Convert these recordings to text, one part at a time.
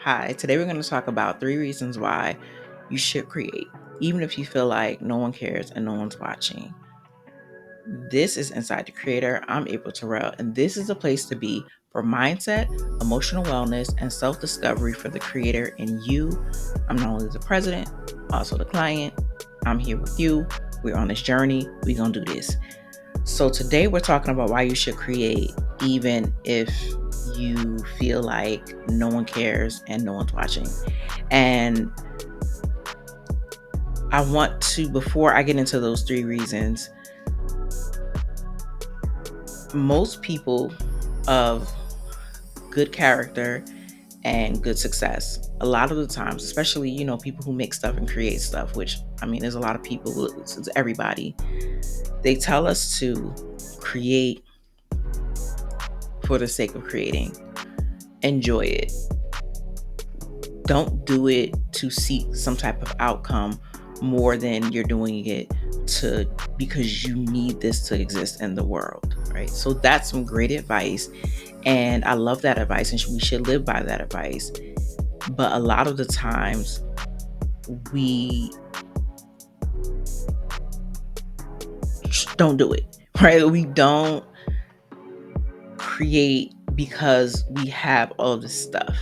Hi, today we're going to talk about 3 reasons why you should create, even if you feel like no one cares and no one's watching. This is Inside the Creator. I'm April Terrell, and this is a place to be for mindset, emotional wellness, and self discovery for the creator in you. I'm not only the president, also the client. I'm here with you. We're on this journey. We're going to do this. So, today we're talking about why you should create, even if you feel like no one cares and no one's watching. And I want to, before I get into those 3 reasons, most people of good character and good success, a lot of the times, especially, people who make stuff and create stuff, which, there's a lot of people, it's everybody, they tell us to create for the sake of creating. Enjoy it. Don't do it to seek some type of outcome more than you're doing it because you need this to exist in the world, right? So that's some great advice, and I love that advice, and we should live by that advice. But a lot of the times we don't do it, right? We don't create because we have all this stuff.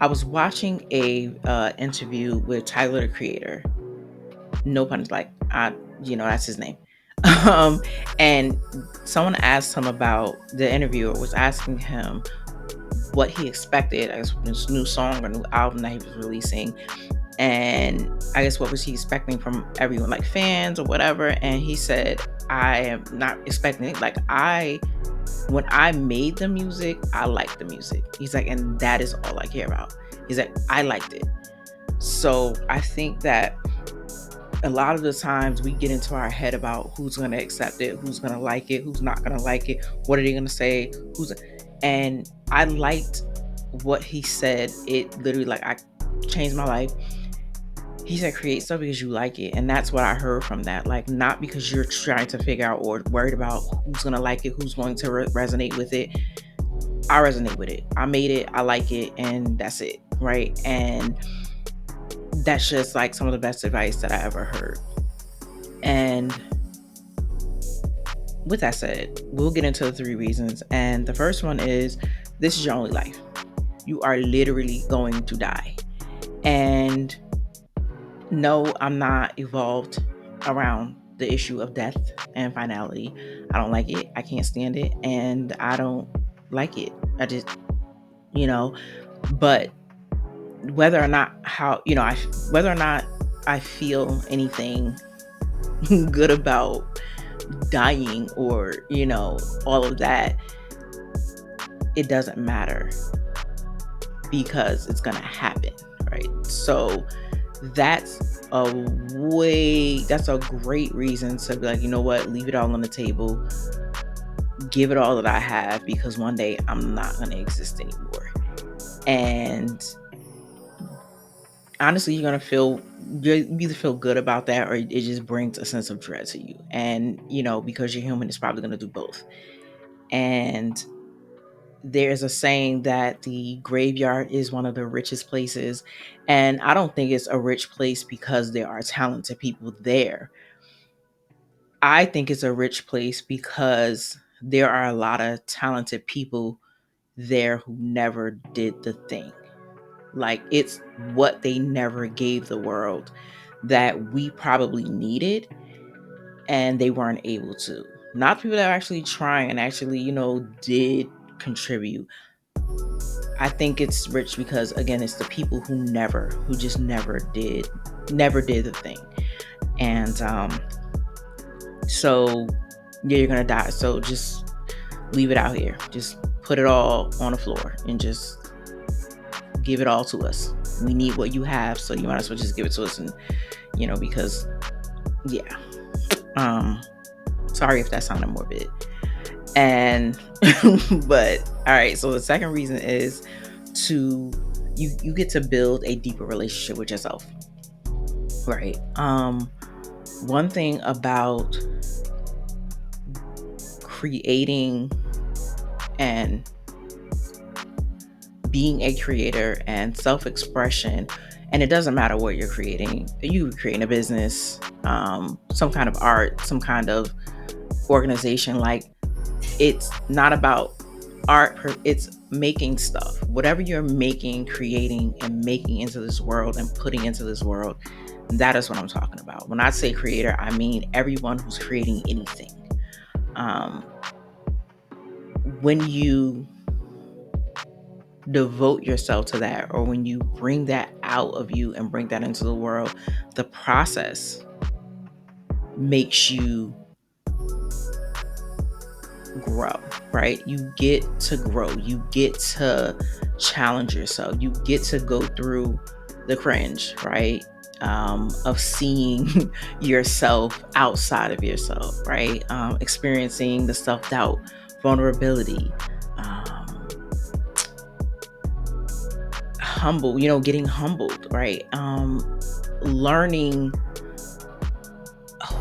I was watching a interview with Tyler the Creator. No pun, that's his name. And someone asked him about, the interviewer was asking him what he expected, I guess, from this new song or new album that he was releasing. And I guess what was he expecting from everyone, like fans or whatever. And he said, I am not expecting it. When I made the music, I liked the music. He's like, and that is all I care about. He's like, I liked it. So I think that a lot of the times we get into our head about who's going to accept it, who's going to like it, who's not going to like it, what are they going to say, and I liked what he said. It literally, I changed my life. He said, create stuff because you like it. And that's what I heard from that. Not because you're trying to figure out or worried about who's going to like it, who's going to resonate with it. I resonate with it. I made it. I like it. And that's it. Right. And that's just some of the best advice that I ever heard. And with that said, we'll get into the 3 reasons. And the first one is, this is your only life. You are literally going to die. And no, I'm not evolved around the issue of death and finality. I don't like it. I can't stand it. And I don't like it. I just, but whether or not I feel anything good about dying or, all of that, it doesn't matter because it's going to happen, right? So that's a great reason to be like, you know what, leave it all on the table, give it all that I have, because one day I'm not going to exist anymore. And honestly, you either feel good about that, or it just brings a sense of dread to you. And, because you're human, it's probably going to do both. And there's a saying that the graveyard is one of the richest places. And I don't think it's a rich place because there are talented people there. I think it's a rich place because there are a lot of talented people there who never did the thing. It's what they never gave the world that we probably needed, and they weren't able to. Not people that are actually trying and actually, did contribute. I think it's rich because, again, it's the people who just never did the thing. And so yeah, you're gonna die. So just leave it out here. Just put it all on the floor and just give it all to us. We need what you have, so you might as well just give it to us. And because yeah. Sorry if that sounded morbid. And but all right, so the second reason is you get to build a deeper relationship with yourself, right? One thing about creating and being a creator and self-expression, and it doesn't matter what you're creating. You creating a business, some kind of art, some kind of organization. Like, it's not about art, it's making stuff. Whatever you're making, creating, and making into this world and putting into this world, that is what I'm talking about. When I say creator, I mean everyone who's creating anything. Um, when you devote yourself to that, or when you bring that out of you and bring that into the world, the process makes you grow, right? You get to grow, you get to challenge yourself, you get to go through the cringe, right? Of seeing yourself outside of yourself, right? Experiencing the self-doubt, vulnerability, um, getting humbled, right? Learning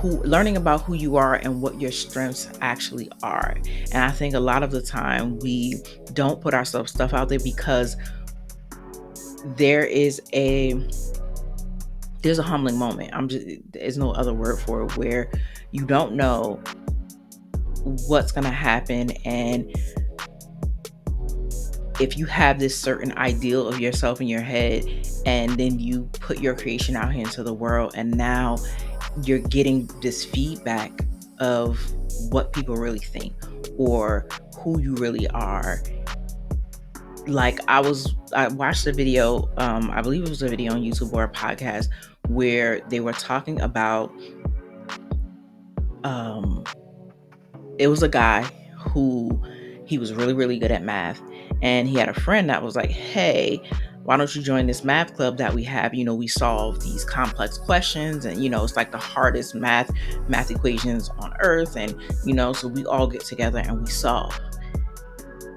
learning about who you are and what your strengths actually are. And I think a lot of the time we don't put ourselves stuff out there because there is a there's a humbling moment. There's no other word for it, where you don't know what's going to happen. And if you have this certain ideal of yourself in your head, and then you put your creation out here into the world, and now you're getting this feedback of what people really think or who you really are. Like, I watched a video, I believe it was a video on YouTube or a podcast, where they were talking about, um it was a guy who, he was really, really good at math, and he had a friend that was like, hey, why don't you join this math club that we have? We solve these complex questions, and it's like the hardest math equations on earth, and so we all get together and we solve.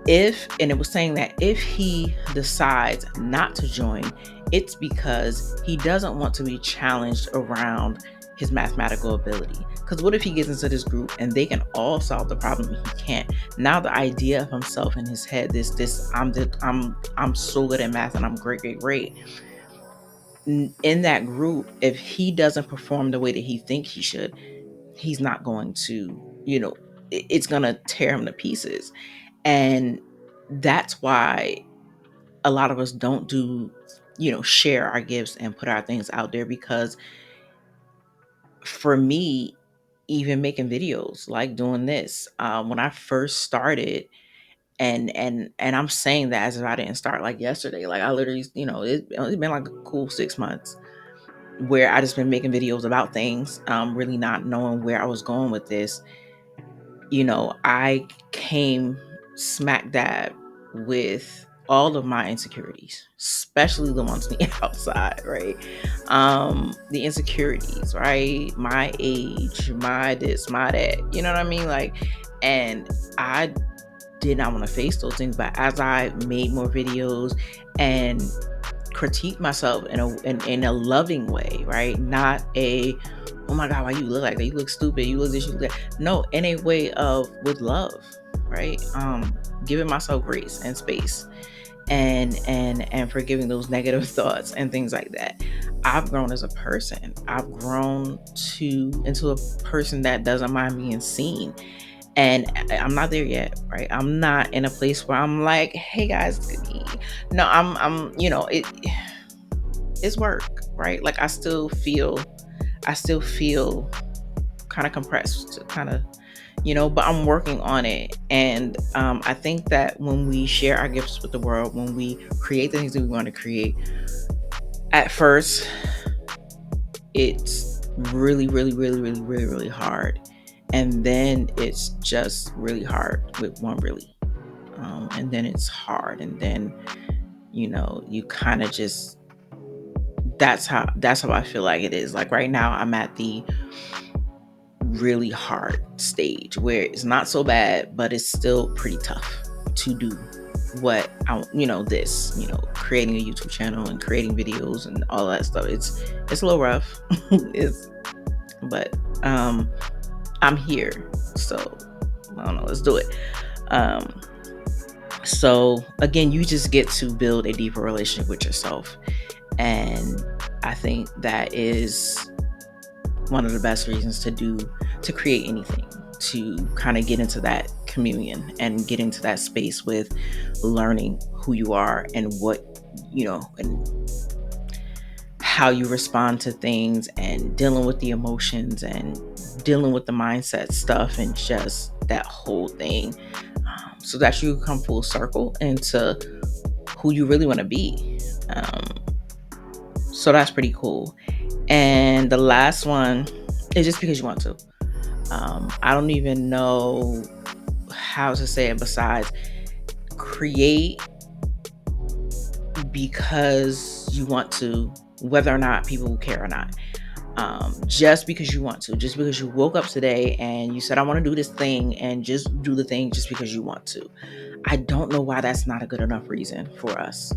And it was saying that if he decides not to join, it's because he doesn't want to be challenged around his mathematical ability. Because what if he gets into this group and they can all solve the problem and he can't? Now the idea of himself in his head, I'm so good at math and I'm great, great, great. In that group, if he doesn't perform the way that he thinks he should, he's not going to, it's going to tear him to pieces. And that's why a lot of us don't share our gifts and put our things out there. Because for me, even making videos like doing this, when I first started, and I'm saying that as if I didn't start like yesterday. Like, I literally, it's been like a cool 6 months where I just been making videos about things, really not knowing where I was going with this. I came smack dab with all of my insecurities, especially the ones on the outside, right? The insecurities, right? My age, my this, my that, you know what I mean? Like, and I did not want to face those things, but as I made more videos and critique myself in a loving way, right? Not a, oh my God, why you look like that? You look stupid. You look this, you look that. No, in a way of with love, right? Giving myself grace and space, and forgiving those negative thoughts and things like that. I've grown as a person. I've grown into a person that doesn't mind being seen. And I'm not there yet, right? I'm not in a place where I'm like, hey guys, no, I'm, it's work, right? Like, I still feel kind of compressed, kind of, but I'm working on it. And I think that when we share our gifts with the world, when we create the things that we want to create, at first, it's really, really, really, really, really, really hard. And then it's just really hard with one really. And then it's hard. And then, you kind of just, that's how I feel like it is. Like, right now I'm at the really hard stage where it's not so bad, but it's still pretty tough to do what I, creating a YouTube channel and creating videos and all that stuff. It's a little rough. But I'm here. So I don't know, let's do it. So again, you just get to build a deeper relationship with yourself. And I think that is one of the best reasons to create anything, to kind of get into that communion and get into that space with learning who you are and what, and how you respond to things and dealing with the emotions and dealing with the mindset stuff and just that whole thing, so that you come full circle into who you really want to be. So that's pretty cool. And the last one is just because you want to. I don't even know how to say it besides create because you want to, whether or not people care or not. Just because you want to, just because you woke up today and you said, I want to do this thing, and just do the thing just because you want to. I don't know why that's not a good enough reason for us.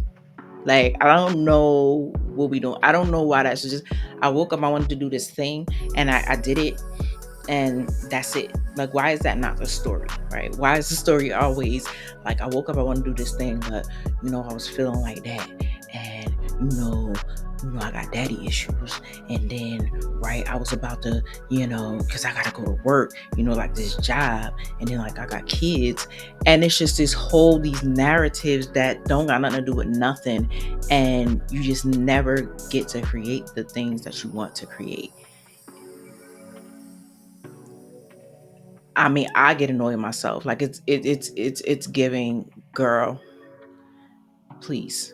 Like, I don't know what we do. I don't know why that's just, I woke up, I wanted to do this thing, and I did it, and that's it. Like, why is that not the story, right? Why is the story always like, I woke up, I want to do this thing, but I was feeling like that, and I got daddy issues, and then right, I was about to, because I gotta go to work, like this job, and then like I got kids, and it's just these narratives that don't got nothing to do with nothing, and you just never get to create the things that you want to create. I mean, I get annoyed myself. Like, it's giving, girl, please.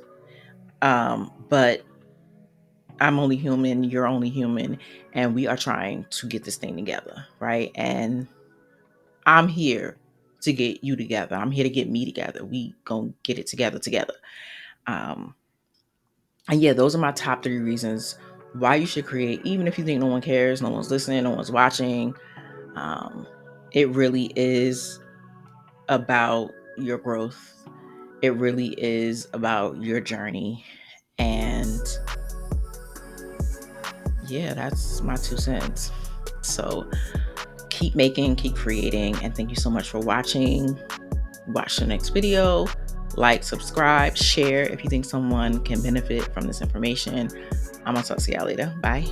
But I'm only human, you're only human, and we are trying to get this thing together, right? And I'm here to get you together. I'm here to get me together. We gonna get it together. Um, and yeah, those are my top 3 reasons why you should create, even if you think no one cares, no one's listening, no one's watching. Um, it really is about your growth. It really is about your journey. And yeah, that's my 2 cents. So keep making, keep creating, and thank you so much for watching. Watch the next video. Like, subscribe, share if you think someone can benefit from this information. I'm gonna talk to y'all later. Bye.